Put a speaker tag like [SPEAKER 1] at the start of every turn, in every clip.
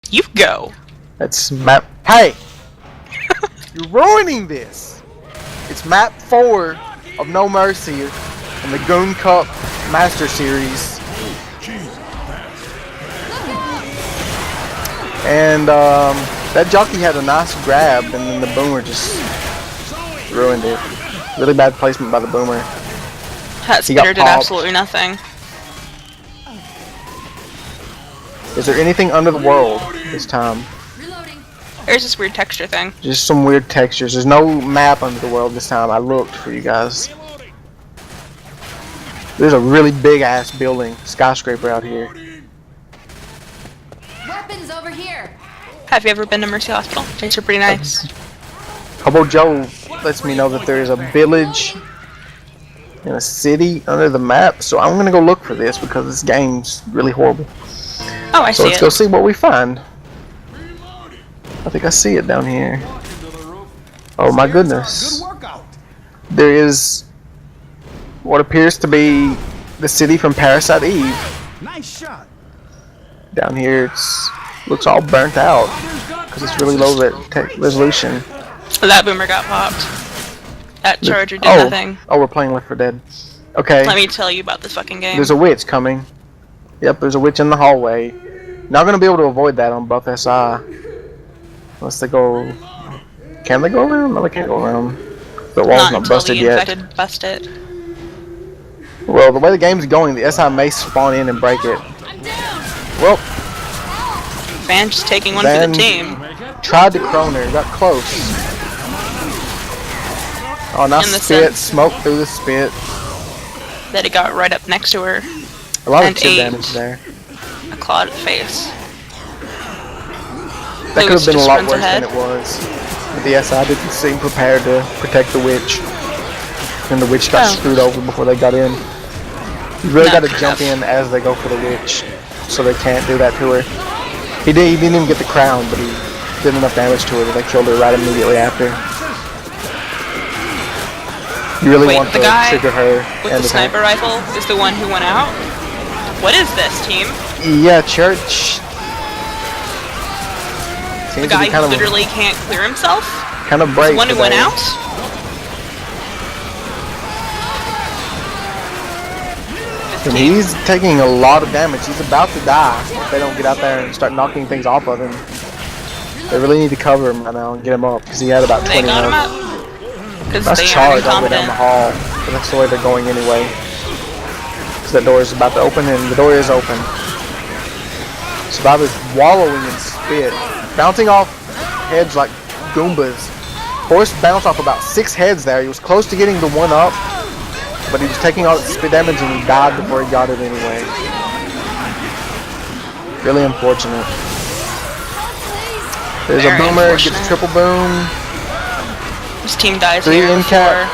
[SPEAKER 1] You go.
[SPEAKER 2] That's map. Hey! You're ruining this! It's map 4 of No Mercy in the Goon Cup Master Series. And that jockey had a nice grab, and then the boomer just ruined it. Really bad placement by the boomer.
[SPEAKER 1] That spitter did absolutely nothing.
[SPEAKER 2] Is there anything under the world this time?
[SPEAKER 1] There's this weird texture thing.
[SPEAKER 2] Just some weird textures. There's no map under the world this time. I looked for you guys. There's a really big ass building, skyscraper out here.
[SPEAKER 3] Weapons over here.
[SPEAKER 1] Have you ever been to Mercy Hospital? Things are pretty nice.
[SPEAKER 2] Hobo Joe lets me know that there is a village in a city under the map, so I'm gonna go look for this because this game's really horrible.
[SPEAKER 1] Oh, I see it.
[SPEAKER 2] So let's go see what we find. I think I see it down here. Oh my goodness. There is what appears to be the city from Parasite Eve.
[SPEAKER 4] Nice shot.
[SPEAKER 2] Down here it looks all burnt out because it's really low resolution.
[SPEAKER 1] That boomer got popped. That charger did nothing.
[SPEAKER 2] Oh, we're playing Left 4 Dead. Okay.
[SPEAKER 1] Let me tell you about this fucking game.
[SPEAKER 2] There's a witch coming. Yep, there's a witch in the hallway. Not gonna be able to avoid that on buff SI. Unless they go... Can they go around? No, they can't go around. The wall's not busted yet.
[SPEAKER 1] Bust it.
[SPEAKER 2] Well, the way the game's going, the SI may spawn in and break it. Well...
[SPEAKER 1] Van just taking one for the team.
[SPEAKER 2] Tried to Kroner, got close. Oh, nice spit, smoke through the spit.
[SPEAKER 1] That it got right up next to her.
[SPEAKER 2] A lot of chip damage there.
[SPEAKER 1] A claw to the face.
[SPEAKER 2] That could have been a lot worse than it was. But the SI didn't seem prepared to protect the witch. And the witch got screwed over before they got in. You really got to jump in as they go for the witch. So they can't do that to her. He didn't even get the crown, but he did enough damage to her that they killed her right immediately after. You really want to trigger her.
[SPEAKER 1] With the sniper rifle is the one who went out? What is this, team?
[SPEAKER 2] Yeah, Church.
[SPEAKER 1] The guy who literally can't clear himself?
[SPEAKER 2] Kind of brave.
[SPEAKER 1] The one who went out?
[SPEAKER 2] And he's taking a lot of damage. He's about to die if they don't get out there and start knocking things off of him. They really need to cover him right now and get him up because he had about 20 health. That's charge all the way down the hall. But that's the way they're going anyway. Because that door is about to open and the door is open. Survivor's wallowing in spit. Bouncing off heads like Goombas. Horse bounced off about 6 heads there. He was close to getting the one up. But he was taking all the spit damage and he died before he got it anyway. Really unfortunate. There's a boomer, gets a triple boom.
[SPEAKER 1] This team dies here before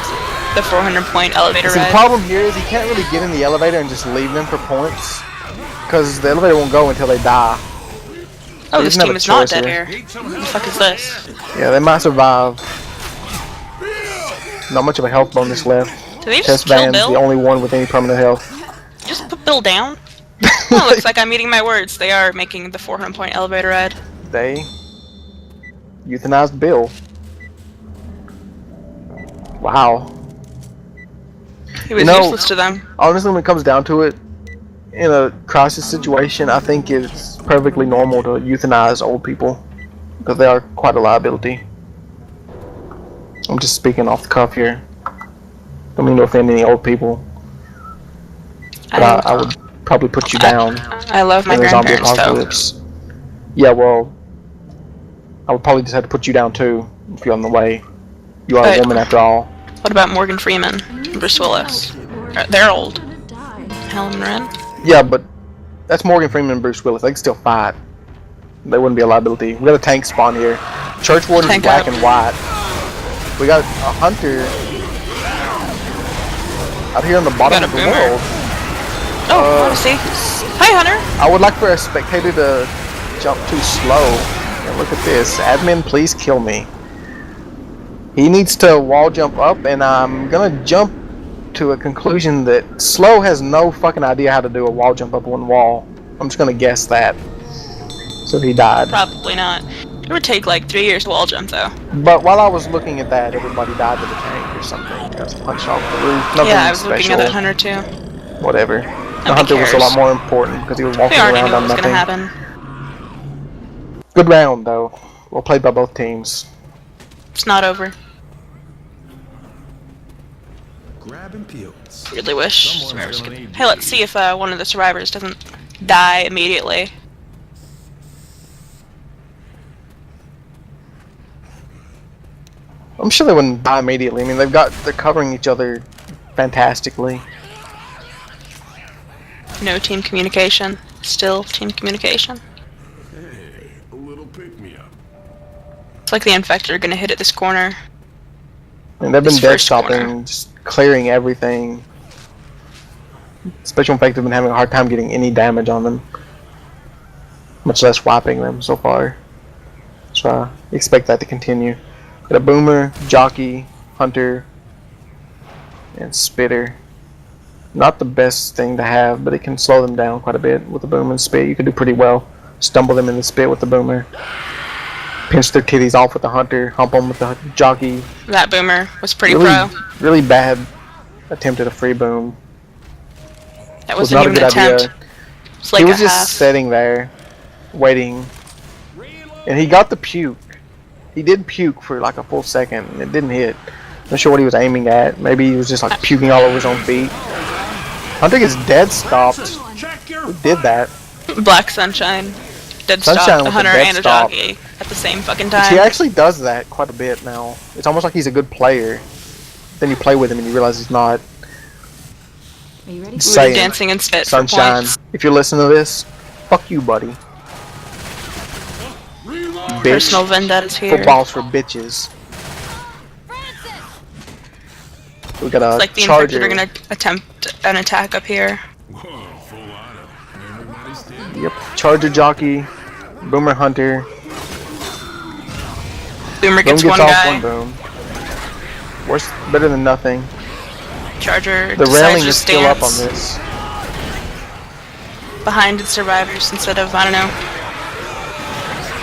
[SPEAKER 1] the 400-point elevator ride.
[SPEAKER 2] The problem here is he can't really get in the elevator and just leave them for points. Because the elevator won't go until they die.
[SPEAKER 1] Oh, this team is not dead here. What the fuck is this?
[SPEAKER 2] Yeah, they might survive. Not much of a health bonus left. Testvan's the only one with any permanent health.
[SPEAKER 1] Just put Bill down. Oh, looks like I'm eating my words. They are making the 400-point elevator ride.
[SPEAKER 2] They euthanized Bill. Wow.
[SPEAKER 1] He was useless to them.
[SPEAKER 2] Honestly, when it comes down to it, in a crisis situation, I think it's perfectly normal to euthanize old people. Because they are quite a liability. I'm just speaking off the cuff here. Don't mean to offend any old people. But I would probably put you down.
[SPEAKER 1] I love my grandparents, though.
[SPEAKER 2] Yeah, well, I would probably just have to put you down too if you're on the way. You are a woman after all.
[SPEAKER 1] What about Morgan Freeman and Bruce Willis? They're old. Helen Mirren?
[SPEAKER 2] Yeah, but that's Morgan Freeman and Bruce Willis. They can still fight. They wouldn't be a liability. We got a tank spawn here. Churchwarden is black and white. We got a hunter out here on the bottom of the world.
[SPEAKER 1] Oh, let's see. Hi, Hunter.
[SPEAKER 2] I would like for a spectator to jump too slow. And look at this. Admin, please kill me. He needs to wall jump up, and I'm gonna jump to a conclusion that Slow has no fucking idea how to do a wall jump up one wall. I'm just gonna guess that. so he died.
[SPEAKER 1] Probably not. It would take like 3 years to wall jump though.
[SPEAKER 2] But while I was looking at that, everybody died to the tank or something. Got punched off the roof. Nothing
[SPEAKER 1] Yeah, I was
[SPEAKER 2] special.
[SPEAKER 1] looking at that hunter too.
[SPEAKER 2] Whatever. The hunter was a lot more important because he was walking
[SPEAKER 1] We already
[SPEAKER 2] around
[SPEAKER 1] knew what
[SPEAKER 2] on
[SPEAKER 1] was
[SPEAKER 2] nothing.
[SPEAKER 1] gonna happen.
[SPEAKER 2] Good round though. Well played by both teams.
[SPEAKER 1] It's not over.
[SPEAKER 3] Grabbing peels.
[SPEAKER 1] Really wish survivors could. Hey, let's see if one of the survivors doesn't die immediately.
[SPEAKER 2] I'm sure they wouldn't die immediately. I mean, they're covering each other fantastically.
[SPEAKER 1] No team communication. Still team communication.
[SPEAKER 3] Hey, a little pick-me-up.
[SPEAKER 1] It's like the infected are gonna hit at this corner.
[SPEAKER 2] And they've been
[SPEAKER 1] This
[SPEAKER 2] dead
[SPEAKER 1] first corner.
[SPEAKER 2] stopping, just clearing everything. Special Effect have been having a hard time getting any damage on them. Much less wiping them so far. So I expect that to continue. Got a Boomer, Jockey, Hunter, and Spitter. Not the best thing to have, but it can slow them down quite a bit with the Boomer and Spit. You can do pretty well. Stumble them in the Spit with the Boomer. Pinch their titties off with the Hunter. Hump them with the Jockey.
[SPEAKER 1] That boomer was pretty
[SPEAKER 2] Really,
[SPEAKER 1] pro.
[SPEAKER 2] really bad attempt at a free boom.
[SPEAKER 1] That
[SPEAKER 2] Was
[SPEAKER 1] wasn't
[SPEAKER 2] not a
[SPEAKER 1] even
[SPEAKER 2] good
[SPEAKER 1] an attempt.
[SPEAKER 2] idea.
[SPEAKER 1] It's like
[SPEAKER 2] He was
[SPEAKER 1] a
[SPEAKER 2] just
[SPEAKER 1] half.
[SPEAKER 2] sitting there, waiting, and he got the puke. He did puke for like a full second, and it didn't hit. Not sure what he was aiming at. Maybe he was just like puking all over his own feet. Hunter gets dead stopped.
[SPEAKER 3] Check your
[SPEAKER 2] Who did that?
[SPEAKER 1] Black Sunshine. Dead
[SPEAKER 2] Sunshine
[SPEAKER 1] stop
[SPEAKER 2] with
[SPEAKER 1] a
[SPEAKER 2] a
[SPEAKER 1] hunter
[SPEAKER 2] dead
[SPEAKER 1] and a
[SPEAKER 2] stop.
[SPEAKER 1] jockey at the same fucking
[SPEAKER 2] He
[SPEAKER 1] time.
[SPEAKER 2] actually does that quite a bit now. It's almost like he's a good player. Then you play with him and you realize he's not.
[SPEAKER 4] Are you ready?
[SPEAKER 1] We were
[SPEAKER 2] Saying,
[SPEAKER 1] dancing and spit for
[SPEAKER 2] Sunshine,
[SPEAKER 1] points.
[SPEAKER 2] if you're listening to this, fuck you, buddy. Bitch.
[SPEAKER 1] Personal vendettas here.
[SPEAKER 2] Football's for bitches. We got a
[SPEAKER 1] It's like the
[SPEAKER 2] Charger.
[SPEAKER 1] infected are gonna attempt an attack up here.
[SPEAKER 3] Whoa, full auto. Everybody's dead.
[SPEAKER 2] Yep, Charger, Jockey, Boomer, Hunter.
[SPEAKER 1] Boomer
[SPEAKER 2] Boom
[SPEAKER 1] gets
[SPEAKER 2] gets
[SPEAKER 1] one
[SPEAKER 2] off
[SPEAKER 1] guy.
[SPEAKER 2] one boom. Worse, better than nothing.
[SPEAKER 1] Charger
[SPEAKER 2] The
[SPEAKER 1] decides
[SPEAKER 2] railing
[SPEAKER 1] to
[SPEAKER 2] is still up on
[SPEAKER 1] dance
[SPEAKER 2] this.
[SPEAKER 1] behind its survivors instead of, I don't know,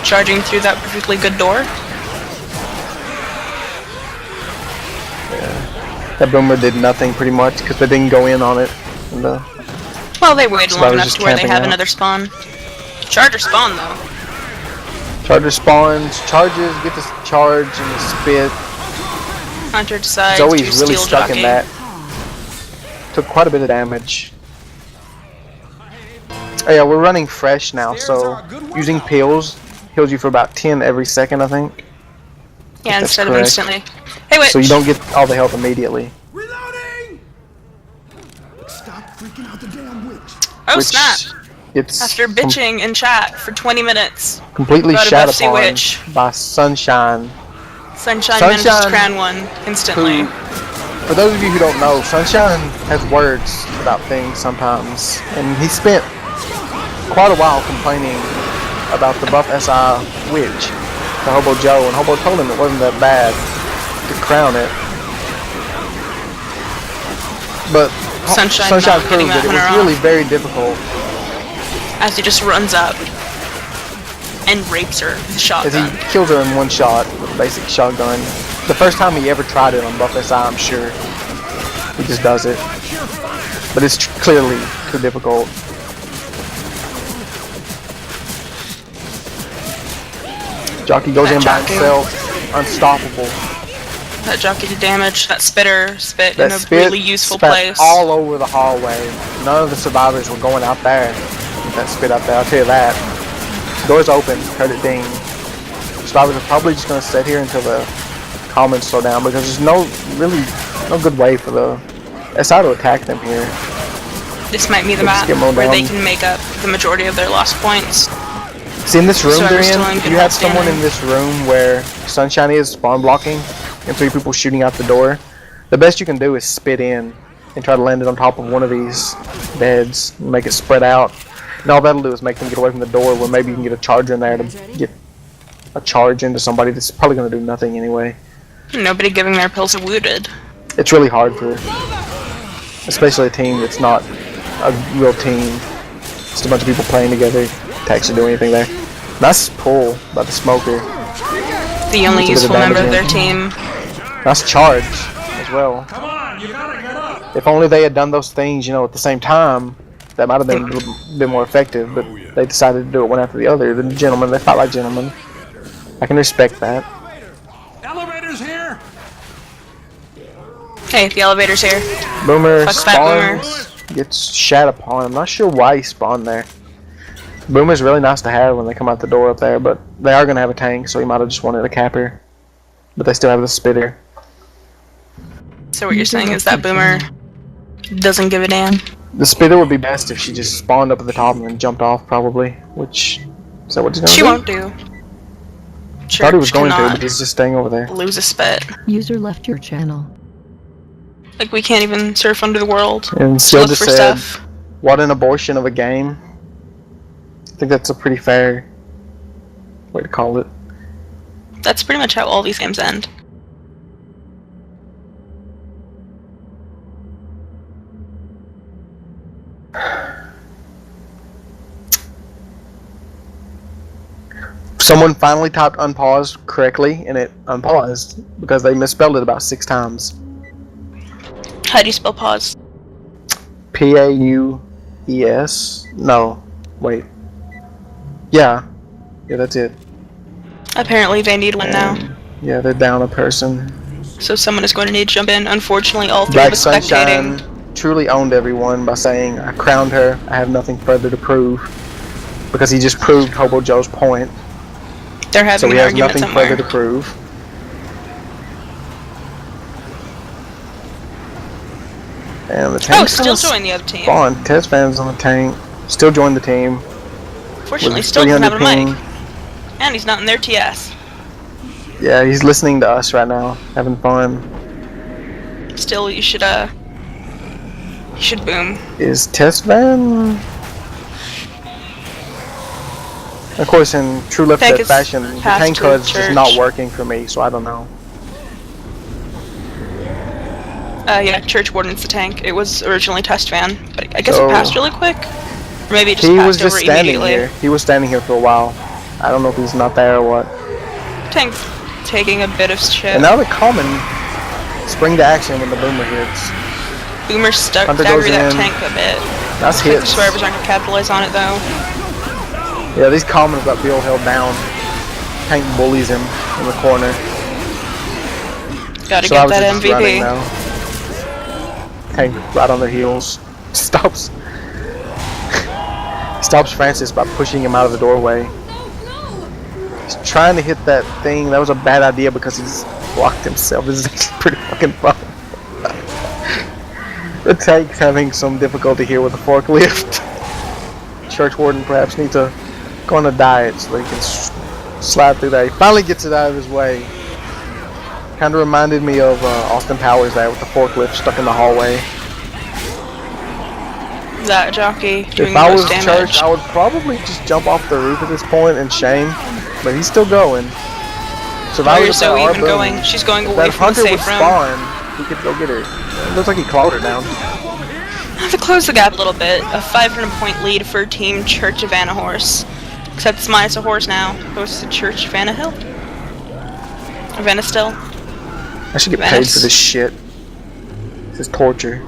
[SPEAKER 1] charging through that perfectly good door.
[SPEAKER 2] That Boomer did nothing pretty much because they didn't go in on it. And,
[SPEAKER 1] Well, they waited long
[SPEAKER 2] Survivors
[SPEAKER 1] enough
[SPEAKER 2] just
[SPEAKER 1] to where they
[SPEAKER 2] camping
[SPEAKER 1] have
[SPEAKER 2] out.
[SPEAKER 1] another spawn. Charger spawn though.
[SPEAKER 2] Charger spawns, charges, get the charge and the spit.
[SPEAKER 1] Hunter decides to
[SPEAKER 2] Zoe's really
[SPEAKER 1] steal
[SPEAKER 2] stuck
[SPEAKER 1] Jockey.
[SPEAKER 2] in that. Took quite a bit of damage. Oh yeah, we're running fresh now, so using pills heals you for about 10 every second, I think.
[SPEAKER 1] Yeah,
[SPEAKER 2] That's
[SPEAKER 1] instead of
[SPEAKER 2] correct.
[SPEAKER 1] instantly. Hey, wait.
[SPEAKER 2] So you don't get all the health immediately.
[SPEAKER 3] Reloading! Stop freaking out the damn witch.
[SPEAKER 1] Oh
[SPEAKER 2] which
[SPEAKER 1] snap!
[SPEAKER 2] It's
[SPEAKER 1] After bitching in chat for 20 minutes,
[SPEAKER 2] completely
[SPEAKER 1] about a
[SPEAKER 2] shat
[SPEAKER 1] Buffy
[SPEAKER 2] upon
[SPEAKER 1] witch.
[SPEAKER 2] by Sunshine.
[SPEAKER 1] Sunshine manages to
[SPEAKER 2] Sunshine,
[SPEAKER 1] cran one instantly.
[SPEAKER 2] For those of you who don't know, Sunshine has words about things sometimes, and he spent quite a while complaining about the buff SI witch to Hobo Joe, and Hobo told him it wasn't that bad to crown it. But
[SPEAKER 1] Sunshine
[SPEAKER 2] Sunshine
[SPEAKER 1] not getting
[SPEAKER 2] proved that
[SPEAKER 1] that
[SPEAKER 2] it was
[SPEAKER 1] hunter
[SPEAKER 2] really
[SPEAKER 1] off.
[SPEAKER 2] very difficult
[SPEAKER 1] As he just runs up and rapes her with a
[SPEAKER 2] as
[SPEAKER 1] shotgun.
[SPEAKER 2] he kills her in one shot with a basic shotgun. The first time he ever tried it on buff SI, I'm sure. He just does it. But it's clearly too difficult. Jockey goes
[SPEAKER 1] That
[SPEAKER 2] in by
[SPEAKER 1] Jockey.
[SPEAKER 2] himself, unstoppable.
[SPEAKER 1] That jockey did damage. That spitter spit
[SPEAKER 2] That
[SPEAKER 1] in a
[SPEAKER 2] spit
[SPEAKER 1] really useful
[SPEAKER 2] spat
[SPEAKER 1] place.
[SPEAKER 2] all over the hallway. None of the survivors were going out there with that spit out there, I'll tell you that. Doors open, heard it ding. Survivors are probably just going to sit here until the comments slow down because there's no good way for the SI to attack them here.
[SPEAKER 1] This might be the
[SPEAKER 2] Let's
[SPEAKER 1] map
[SPEAKER 2] get mowed
[SPEAKER 1] where they
[SPEAKER 2] down.
[SPEAKER 1] can make up the majority of their lost points.
[SPEAKER 2] See, in this room
[SPEAKER 1] So
[SPEAKER 2] they're
[SPEAKER 1] I'm still
[SPEAKER 2] in,
[SPEAKER 1] in
[SPEAKER 2] if
[SPEAKER 1] good
[SPEAKER 2] you have
[SPEAKER 1] health
[SPEAKER 2] someone
[SPEAKER 1] standing.
[SPEAKER 2] in this room where Sunshine is spawn blocking and 3 people shooting out the door, the best you can do is spit in and try to land it on top of one of these beds and make it spread out. And all that'll do is make them get away from the door where maybe you can get a charger in there to get a charge into somebody that's probably going to do nothing anyway.
[SPEAKER 1] Nobody giving their pills are wounded.
[SPEAKER 2] It's really hard for, especially a team that's not a real team. Just a bunch of people playing together to actually do anything there. Nice pull by the smoker.
[SPEAKER 1] The only
[SPEAKER 2] That's a bit
[SPEAKER 1] useful
[SPEAKER 2] of
[SPEAKER 1] member of
[SPEAKER 2] damage
[SPEAKER 1] their
[SPEAKER 2] in.
[SPEAKER 1] team.
[SPEAKER 2] Nice charge as well.
[SPEAKER 3] Come on, you gotta get up.
[SPEAKER 2] If only they had done those things, you know, at the same time, that might have been a little bit more effective, but they decided to do it one after the other. The gentlemen, they fought like gentlemen. I can respect that.
[SPEAKER 3] Elevator's here.
[SPEAKER 1] Hey, the elevator's here.
[SPEAKER 2] Boomer
[SPEAKER 1] Fuck that
[SPEAKER 2] spawns, gets shat upon. I'm not sure why he spawned there. Boomer's really nice to have when they come out the door up there, but they are going to have a tank, so he might have just wanted a capper. But they still have the spitter.
[SPEAKER 1] So what you're saying is that Boomer doesn't give a damn?
[SPEAKER 2] The spitter would be best if she just spawned up at the top and then jumped off, probably. Which, is that what he's going to do?
[SPEAKER 1] She won't do.
[SPEAKER 2] I thought he was going to,
[SPEAKER 1] cannot
[SPEAKER 2] but he's just staying over there.
[SPEAKER 1] lose a spit.
[SPEAKER 4] User left your channel.
[SPEAKER 1] Like, we can't even surf under the world.
[SPEAKER 2] And
[SPEAKER 1] to
[SPEAKER 2] Seal
[SPEAKER 1] look
[SPEAKER 2] just
[SPEAKER 1] for
[SPEAKER 2] said,
[SPEAKER 1] stuff.
[SPEAKER 2] what an abortion of a game. I think that's a pretty fair way to call it.
[SPEAKER 1] That's pretty much how all these games end.
[SPEAKER 2] Someone finally typed unpaused correctly, and it unpaused because they misspelled it about 6 times.
[SPEAKER 1] How do you spell pause?
[SPEAKER 2] P-A-U-E-S? No. Wait. Yeah. Yeah, that's it.
[SPEAKER 1] Apparently they need one now.
[SPEAKER 2] Yeah, they're down a person.
[SPEAKER 1] So someone is going to need to jump in. Unfortunately, all three of
[SPEAKER 2] Black
[SPEAKER 1] us spectating.
[SPEAKER 2] Sunshine truly owned everyone by saying, I crowned her, I have nothing further to prove. Because he just proved Hobo Joe's point.
[SPEAKER 1] They're having
[SPEAKER 2] So he
[SPEAKER 1] an
[SPEAKER 2] has
[SPEAKER 1] argument
[SPEAKER 2] nothing
[SPEAKER 1] somewhere.
[SPEAKER 2] further to prove. And the tank
[SPEAKER 1] Still join the other team.
[SPEAKER 2] spawned. Testvan's on the tank. Still joined the team.
[SPEAKER 1] Fortunately,
[SPEAKER 2] with
[SPEAKER 1] still doesn't have a
[SPEAKER 2] 300
[SPEAKER 1] mic. And he's not in their TS.
[SPEAKER 2] Yeah, he's listening to us right now, having fun.
[SPEAKER 1] Still, you should boom.
[SPEAKER 2] Is Testvan? Of course, in true Left
[SPEAKER 1] Tank
[SPEAKER 2] 4 Dead
[SPEAKER 1] is
[SPEAKER 2] fashion, the
[SPEAKER 1] past
[SPEAKER 2] tank HUD's just
[SPEAKER 1] church.
[SPEAKER 2] not working for me, so I don't know.
[SPEAKER 1] Yeah, Churchwarden's the tank. It was originally testvan, but I guess
[SPEAKER 2] So-
[SPEAKER 1] it passed really quick. Or maybe it just
[SPEAKER 2] He
[SPEAKER 1] passed
[SPEAKER 2] was just
[SPEAKER 1] over
[SPEAKER 2] standing
[SPEAKER 1] immediately.
[SPEAKER 2] here. He was standing here for a while. I don't know if he's not there or what.
[SPEAKER 1] Tank's taking a bit of shit.
[SPEAKER 2] And now the common spring to action when the boomer hits.
[SPEAKER 1] Boomer stuck
[SPEAKER 2] Hunter
[SPEAKER 1] dagger
[SPEAKER 2] goes
[SPEAKER 1] that
[SPEAKER 2] in.
[SPEAKER 1] tank a bit.
[SPEAKER 2] That's
[SPEAKER 1] I think the
[SPEAKER 2] hits.
[SPEAKER 1] survivors aren't gonna capitalize on it though.
[SPEAKER 2] Yeah, these commons got Bill held down. Tank bullies him in the corner.
[SPEAKER 1] Gotta
[SPEAKER 2] So I
[SPEAKER 1] get
[SPEAKER 2] was
[SPEAKER 1] that
[SPEAKER 2] just running
[SPEAKER 1] MVP.
[SPEAKER 2] now. Tank right on their heels. Stops Francis by pushing him out of the doorway. He's trying to hit that thing. That was a bad idea because he's blocked himself. This is actually pretty fucking fun. The tank's having some difficulty here with the forklift. Churchwarden perhaps needs to go on a diet so they can slide through there. He finally gets it out of his way. Kind of reminded me of Austin Powers there with the forklift stuck in the hallway.
[SPEAKER 1] That jockey doing
[SPEAKER 2] If
[SPEAKER 1] the
[SPEAKER 2] I
[SPEAKER 1] most
[SPEAKER 2] was
[SPEAKER 1] damage.
[SPEAKER 2] Church, I would probably just jump off the roof at this point in shame. But he's still going.
[SPEAKER 1] Oh,
[SPEAKER 2] Survivors
[SPEAKER 1] you're so
[SPEAKER 2] are
[SPEAKER 1] even
[SPEAKER 2] booming.
[SPEAKER 1] going. She's going
[SPEAKER 2] If
[SPEAKER 1] away
[SPEAKER 2] that
[SPEAKER 1] from the
[SPEAKER 2] hunter would
[SPEAKER 1] safe room.
[SPEAKER 2] spawn, he could go get her. It looks like he clawed her down.
[SPEAKER 1] To close the gap a little bit, a 500-point lead for Team Churchvanahorse. Except it's minus a horse now. Goes to Churchvanahorse. Or Venistill.
[SPEAKER 2] I should get paid for this shit. This is torture.